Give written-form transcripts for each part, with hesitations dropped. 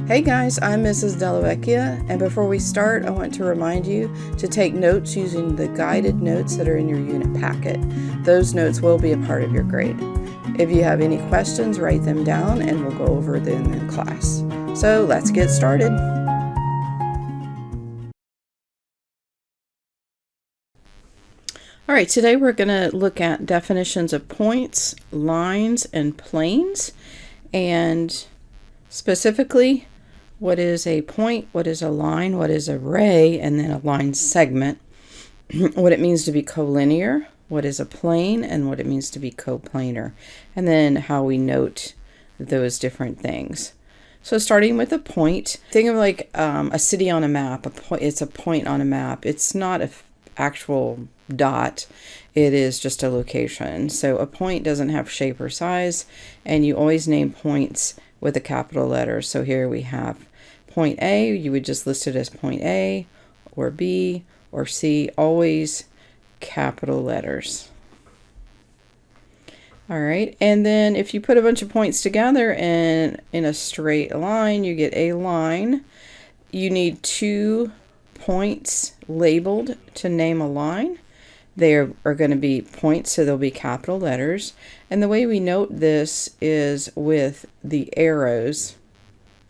Hey guys, I'm Mrs. Delavecchia, and before we start, I want to remind you to take notes using the guided notes that are in your unit packet. Those notes will be a part of your grade. If you have any questions, write them down and we'll go over them in class. So let's get started. All right, today we're going to look at definitions of points, lines, and planes, and specifically, what is a point, what is a line, what is a ray, and then a line segment, what it means to be collinear, what is a plane, and what it means to be coplanar, and then how we note those different things. So starting with a point, think of like a city on a map. It's a point on a map. It's not an actual dot. It is just a location. So a point doesn't have shape or size, and you always name points with a capital letter. So here we have point A. You would just list it as point A or B or C, always capital letters. All right, and then if you put a bunch of points together and in a straight line, you get a line. You need 2 points labeled to name a line. They are going to be points, so they'll be capital letters. And the way we note this is with the arrows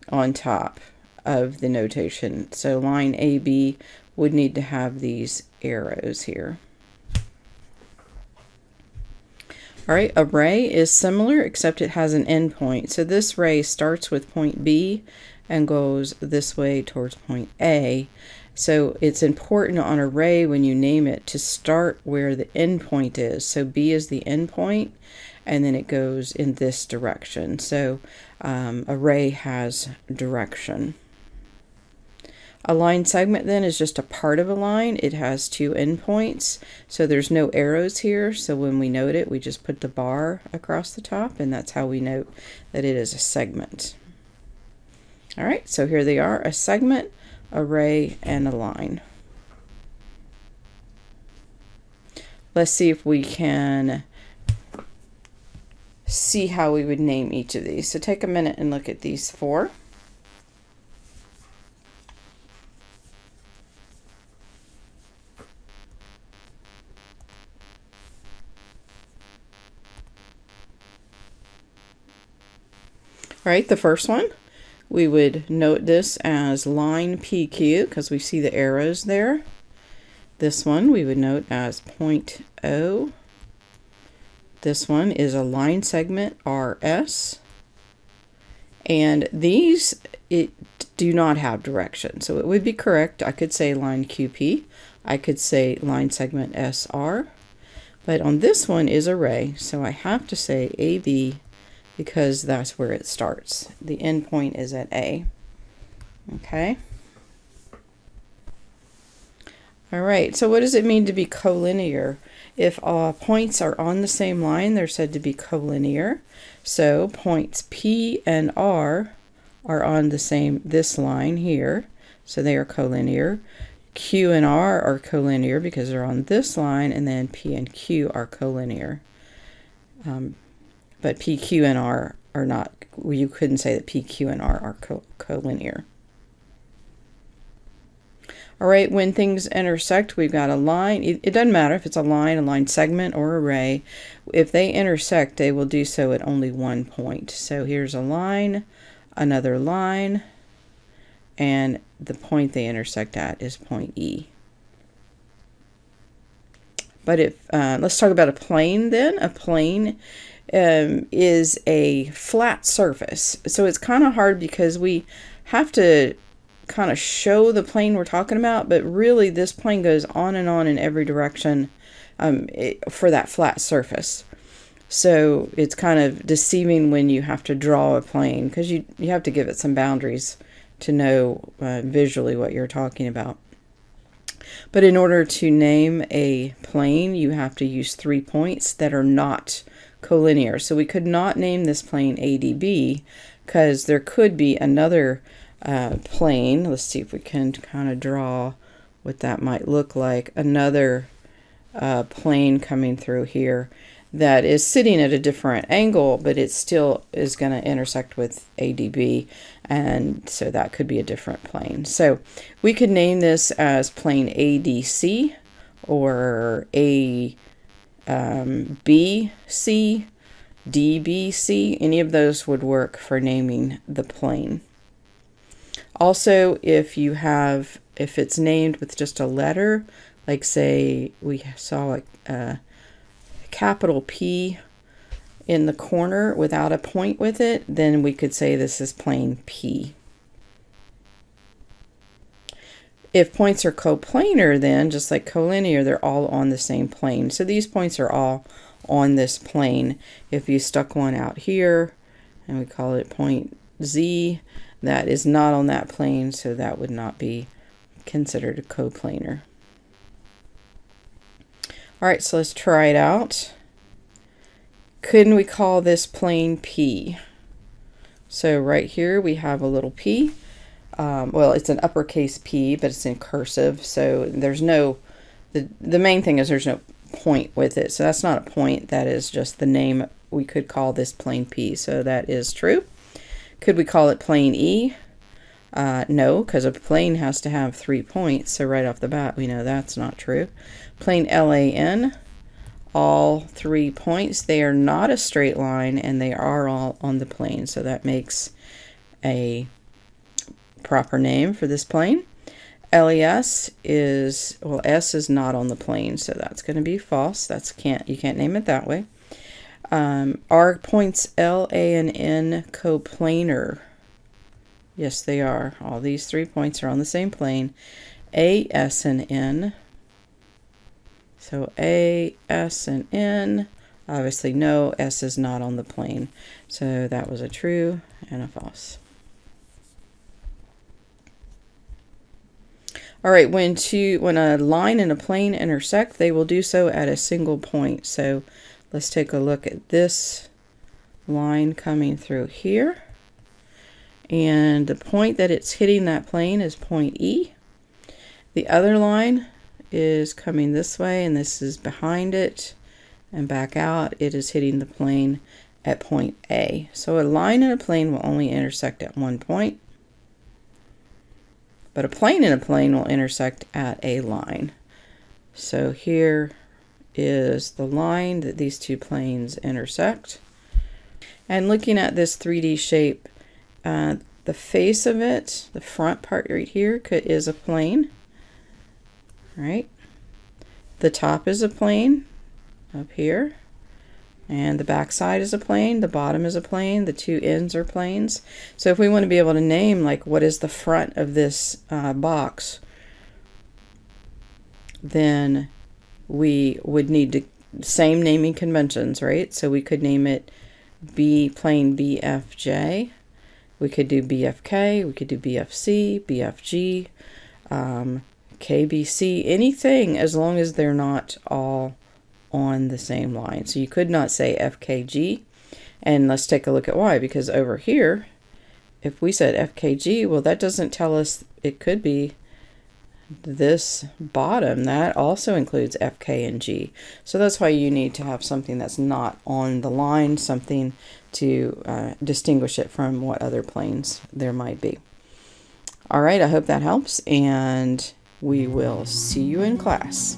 on top of the notation. So line AB would need to have these arrows here. All right, a ray is similar, except it has an endpoint. So this ray starts with point B and goes this way towards point A. So it's important on a ray when you name it to start where the endpoint is. So B is the endpoint, and then it goes in this direction. So a ray has direction. A line segment then is just a part of a line. It has 2 endpoints, so there's no arrows here. So when we note it, we just put the bar across the top, and that's how we note that it is a segment. All right, so here they are, a segment, a ray, and a line. Let's see if we can see how we would name each of these. So take a minute and look at these 4. All right, the first one, we would note this as line PQ because we see the arrows there. This one we would note as point O. This one is a line segment RS. And these do not have direction. So it would be correct. I could say line QP. I could say line segment SR. But on this one is a ray. So I have to say AB because that's where it starts. The end point is at A. Okay. All right, so what does it mean to be collinear? If points are on the same line, they're said to be collinear. So points P and R are on this line here, so they are collinear. Q and R are collinear because they're on this line, and then P and Q are collinear. But P, Q, and R are not. You couldn't say that P, Q, and R are collinear. All right, when things intersect, we've got a line. It doesn't matter if it's a line segment, or a ray. If they intersect, they will do so at only one point. So here's a line, another line, and the point they intersect at is point E. But if let's talk about a plane then. A plane is a flat surface. So it's kind of hard because we have to kind of show the plane we're talking about, but really this plane goes on in every direction for that flat surface. So it's kind of deceiving when you have to draw a plane because you have to give it some boundaries to know visually what you're talking about. But in order to name a plane, you have to use 3 points that are not collinear. So we could not name this plane ADB because there could be another plane. Let's see if we can kind of draw what that might look like. Another plane coming through here that is sitting at a different angle, but it still is going to intersect with ADB, and so that could be a different plane. So we could name this as plane ADC or ABC, DBC. Any of those would work for naming the plane. Also, if it's named with just a letter, like say we saw a capital P in the corner without a point with it, then we could say this is plane P. If points are coplanar, then just like collinear, they're all on the same plane. So these points are all on this plane. If you stuck one out here and we call it point Z, that is not on that plane, so that would not be considered a coplanar. All right, so let's try it out. Couldn't we call this plane P? So right here we have a little P. Well, it's an uppercase P, but it's in cursive, so there's no, the main thing is there's no point with it. So that's not a point, that is just the name. We could call this plane P, so that is true. Could we call it plane E? No, because a plane has to have 3 points, so right off the bat we know that's not true. Plane LAN, all 3 points. They are not a straight line, and they are all on the plane, so that makes a proper name for this plane. LES is, well, S is not on the plane, so that's going to be false. You can't name it that way. Are points L, A, and N coplanar? Yes, they are. All these 3 points are on the same plane. A, S, and N. So A, S, and N. Obviously, no, S is not on the plane. So that was a true and a false. All right, when a line and a plane intersect, they will do so at a single point. So let's take a look at this line coming through here. And the point that it's hitting that plane is point E. The other line is coming this way, and this is behind it and back out. It is hitting the plane at point A. So a line and a plane will only intersect at one point, but a plane and a plane will intersect at a line. So here is the line that these two planes intersect. And looking at this 3D shape, the face of it, the front part right here, is a plane, right? The top is a plane up here, and the back side is a plane, the bottom is a plane, the two ends are planes. So if we want to be able to name, like, what is the front of this box, then we would need the same naming conventions, right? So we could name it plane BFJ. We could do BFK, we could do BFC, BFG, KBC, anything as long as they're not all on the same line. So you could not say FKG. And let's take a look at why. Because over here, if we said FKG, well, that doesn't tell us it could be this bottom. That also includes FK and G. So that's why you need to have something that's not on the line, something to distinguish it from what other planes there might be. All right, I hope that helps, and we will see you in class.